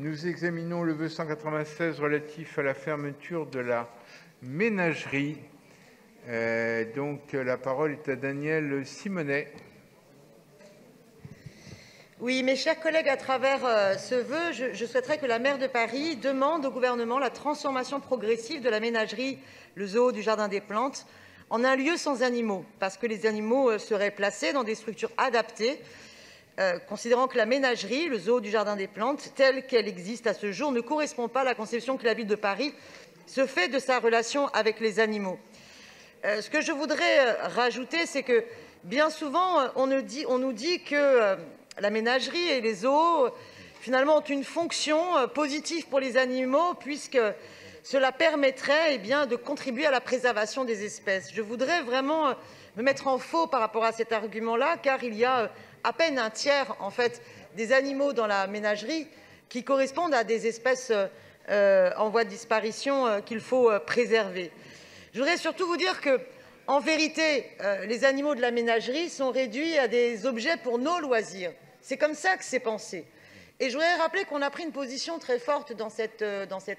Nous examinons le vœu 196 relatif à la fermeture de la ménagerie. Donc la parole est à Danielle Simonet. Oui, mes chers collègues, à travers ce vœu, je souhaiterais que la maire de Paris demande au gouvernement la transformation progressive de la ménagerie, le zoo du Jardin des Plantes, en un lieu sans animaux, parce que les animaux seraient placés dans des structures adaptées, considérant que la ménagerie, le zoo du Jardin des Plantes, telle qu'elle existe à ce jour, ne correspond pas à la conception que la ville de Paris se fait de sa relation avec les animaux. Ce que je voudrais rajouter, c'est que bien souvent, on nous dit que la ménagerie et les zoos, finalement, ont une fonction positive pour les animaux, puisque cela permettrait de contribuer à la préservation des espèces. Je voudrais vraiment me mettre en faux par rapport à cet argument-là, car il y a à peine un tiers, en fait, des animaux dans la ménagerie qui correspondent à des espèces en voie de disparition qu'il faut préserver. Je voudrais surtout vous dire que, en vérité, les animaux de la ménagerie sont réduits à des objets pour nos loisirs. C'est comme ça que c'est pensé. Et je voudrais rappeler qu'on a pris une position très forte dans cette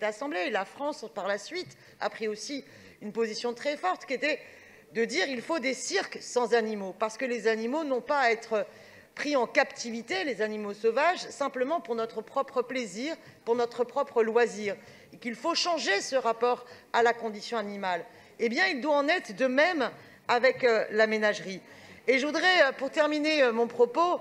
Assemblée. Et la France, par la suite, a pris aussi une position très forte qui était de dire qu'il faut des cirques sans animaux, parce que les animaux n'ont pas à être pris en captivité, les animaux sauvages, simplement pour notre propre plaisir, pour notre propre loisir, et qu'il faut changer ce rapport à la condition animale. Eh bien, il doit en être de même avec la ménagerie. Et je voudrais, pour terminer mon propos,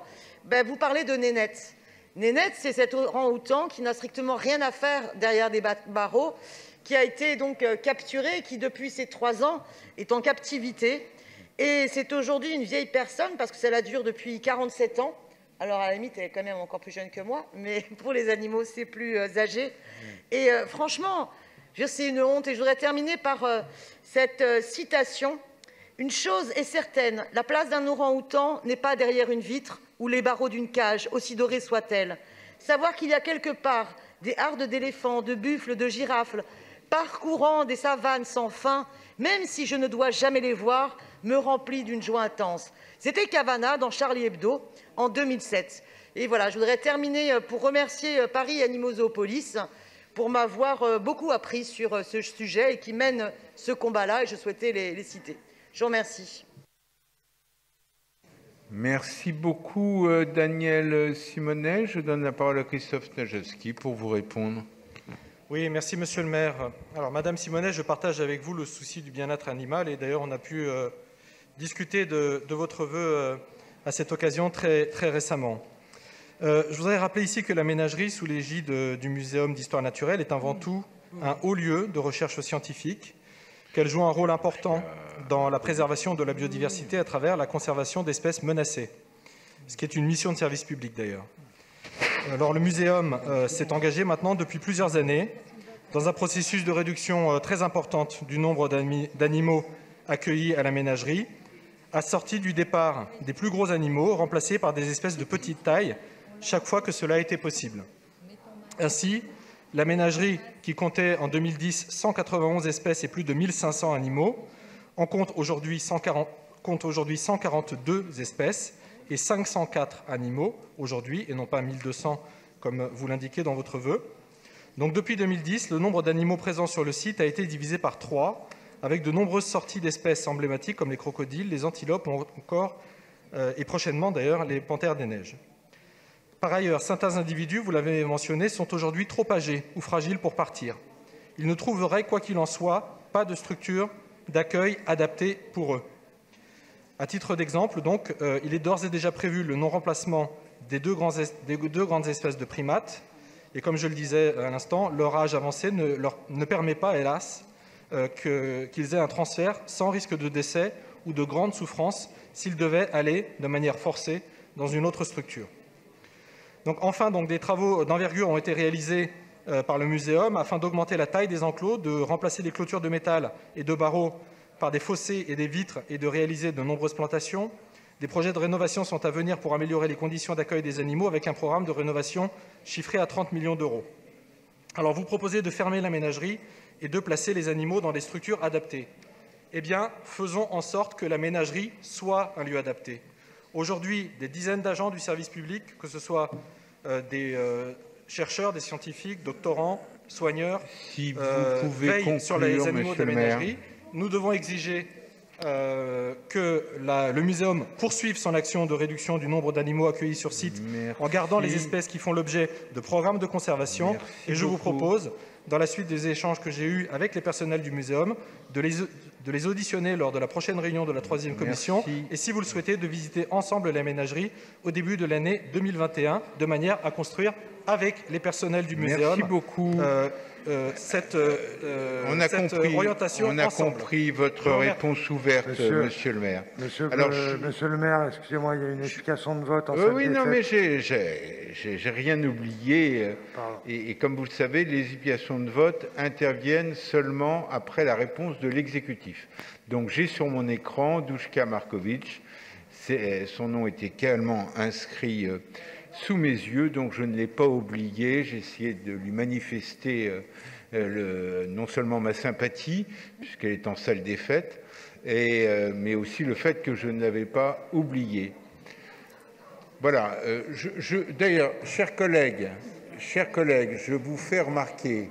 vous parler de Nénette. Nénette, c'est cet orang-outan qui n'a strictement rien à faire derrière des barreaux, qui a été donc capturé et qui, depuis ses 3 ans, est en captivité. Et c'est aujourd'hui une vieille personne, parce que cela dure depuis 47 ans. Alors, à la limite, elle est quand même encore plus jeune que moi, mais pour les animaux, c'est plus âgé. Et franchement, c'est une honte. Et je voudrais terminer par cette citation. « Une chose est certaine, la place d'un orang-outan n'est pas derrière une vitre ou les barreaux d'une cage, aussi dorée soit-elle. Savoir qu'il y a quelque part des hardes d'éléphants, de buffles, de girafes, parcourant des savanes sans fin, même si je ne dois jamais les voir, me remplit d'une joie intense. » C'était Cavana dans Charlie Hebdo en 2007. Et voilà, je voudrais terminer pour remercier Paris Animaux Zoopolis pour m'avoir beaucoup appris sur ce sujet et qui mènent ce combat-là, et je souhaitais les citer. Je vous remercie. Merci beaucoup, Danielle Simonet. Je donne la parole à Christophe Najewski pour vous répondre. Oui, merci, monsieur le maire. Alors, madame Simonet, je partage avec vous le souci du bien-être animal. Et d'ailleurs, on a pu discuter de votre vœu à cette occasion très récemment. Je voudrais rappeler ici que la ménagerie, sous l'égide du Muséum d'histoire naturelle, est avant tout un haut lieu de recherche scientifique, qu'elle joue un rôle important dans la préservation de la biodiversité à travers la conservation d'espèces menacées, ce qui est une mission de service public d'ailleurs. Alors, le Muséum s'est engagé maintenant depuis plusieurs années dans un processus de réduction très importante du nombre d'animaux accueillis à la ménagerie, assorti du départ des plus gros animaux, remplacés par des espèces de petite taille, chaque fois que cela a été possible. Ainsi, la ménagerie, qui comptait en 2010 191 espèces et plus de 1500 animaux, en compte aujourd'hui 142 espèces et 504 animaux aujourd'hui, et non pas 1200 comme vous l'indiquez dans votre vœu. Donc depuis 2010, le nombre d'animaux présents sur le site a été divisé par 3, avec de nombreuses sorties d'espèces emblématiques comme les crocodiles, les antilopes ou encore, et prochainement d'ailleurs, les panthères des neiges. Par ailleurs, certains individus, vous l'avez mentionné, sont aujourd'hui trop âgés ou fragiles pour partir. Ils ne trouveraient, quoi qu'il en soit, pas de structure d'accueil adaptée pour eux. À titre d'exemple, donc, il est d'ores et déjà prévu le non-remplacement des deux grandes espèces de primates. Et comme je le disais à l'instant, leur âge avancé ne permet pas, hélas, qu'ils aient un transfert sans risque de décès ou de grande souffrance s'ils devaient aller de manière forcée dans une autre structure. Donc, enfin, des travaux d'envergure ont été réalisés par le Muséum afin d'augmenter la taille des enclos, de remplacer les clôtures de métal et de barreaux par des fossés et des vitres et de réaliser de nombreuses plantations. Des projets de rénovation sont à venir pour améliorer les conditions d'accueil des animaux avec un programme de rénovation chiffré à 30 millions d'euros. Alors, vous proposez de fermer la ménagerie et de placer les animaux dans des structures adaptées. Eh bien, faisons en sorte que la ménagerie soit un lieu adapté. Aujourd'hui, des dizaines d'agents du service public, que ce soit des chercheurs, des scientifiques, doctorants, soigneurs Si vous pouvez veillent sur les conclure, animaux de monsieur le maire. ménagerie. Nous devons exiger que le muséum poursuive son action de réduction du nombre d'animaux accueillis sur site en gardant les espèces qui font l'objet de programmes de conservation. Et je vous propose, dans la suite des échanges que j'ai eus avec les personnels du muséum, de les auditionner lors de la prochaine réunion de la 3e commission. Merci. Et si vous le souhaitez, de visiter ensemble la ménagerie au début de l'année 2021, de manière à construire avec les personnels du muséum Merci beaucoup. cette On orientation a ensemble. compris votre réponse ouverte, monsieur le maire. Monsieur Alors, le maire, excusez-moi, il y a une explication de vote en oui, non, mais j'ai rien oublié. Pardon. Et comme vous le savez, les explications de vote interviennent seulement après la réponse de l'exécutif. Donc j'ai sur mon écran Duška Marković. Son nom est également inscrit sous mes yeux, donc je ne l'ai pas oublié. J'ai essayé de lui manifester non seulement ma sympathie, puisqu'elle est en salle des fêtes, mais aussi le fait que je ne l'avais pas oublié. Voilà. D'ailleurs, chers collègues, je vous fais remarquer,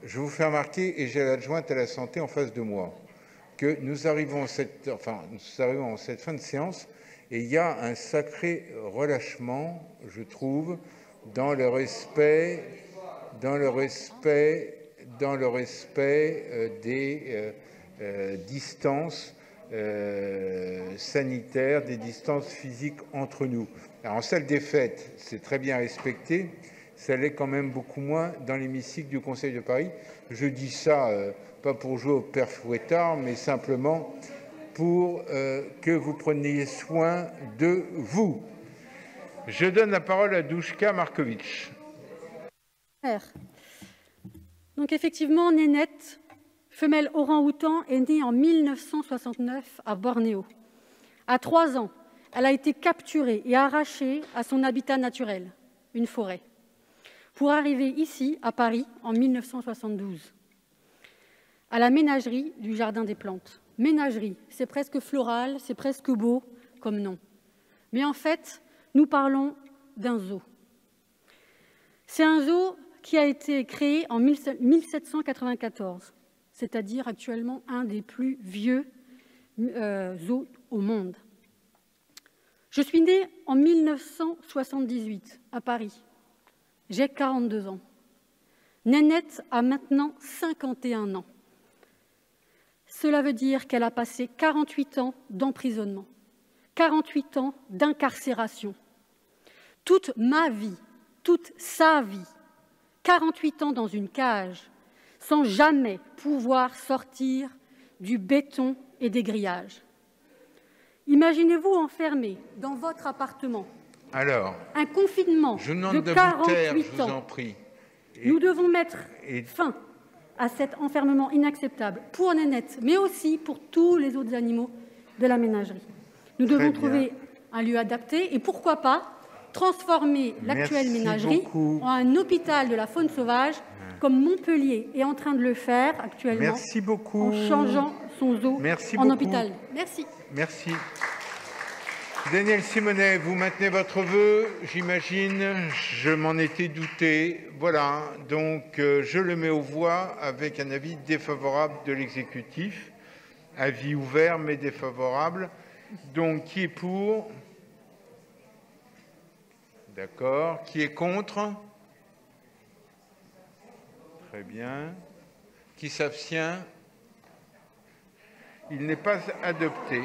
et j'ai l'adjointe à la santé en face de moi, que nous arrivons en cette fin de séance et il y a un sacré relâchement, je trouve, dans le respect des distances sanitaires, des distances physiques entre nous. Alors, en salle des fêtes, c'est très bien respecté, ça l'est quand même beaucoup moins dans l'hémicycle du Conseil de Paris. Je dis ça pas pour jouer au père Fouettard, mais simplement pour que vous preniez soin de vous. Je donne la parole à Duška Marković. Donc effectivement, Nénette, femelle orang-outan, est née en 1969 à Bornéo. À 3 ans, elle a été capturée et arrachée à son habitat naturel, une forêt, pour arriver ici, à Paris, en 1972, à la ménagerie du Jardin des Plantes. Ménagerie, c'est presque floral, c'est presque beau comme nom. Mais en fait, nous parlons d'un zoo. C'est un zoo qui a été créé en 1794, c'est-à-dire actuellement un des plus vieux zoos au monde. Je suis née en 1978 à Paris. J'ai 42 ans. Nénette a maintenant 51 ans. Cela veut dire qu'elle a passé 48 ans d'emprisonnement, 48 ans d'incarcération. Toute ma vie, toute sa vie, 48 ans dans une cage, sans jamais pouvoir sortir du béton et des grillages. Imaginez-vous enfermé dans votre appartement. Alors, un confinement de 48 ans. Je vous en prie. Nous devons mettre fin à cet enfermement inacceptable pour Nénette, mais aussi pour tous les autres animaux de la ménagerie. Nous devons trouver un lieu adapté et pourquoi pas transformer l'actuelle ménagerie en un hôpital de la faune sauvage, comme Montpellier est en train de le faire actuellement. Merci beaucoup. En changeant son zoo en hôpital. Merci. Merci. Daniel Simonet, vous maintenez votre vœu, j'imagine. Je m'en étais douté. Voilà, donc je le mets aux voix avec un avis défavorable de l'exécutif. Avis ouvert mais défavorable. Donc, qui est pour? D'accord. Qui est contre? Très bien. Qui s'abstient? Il n'est pas adopté.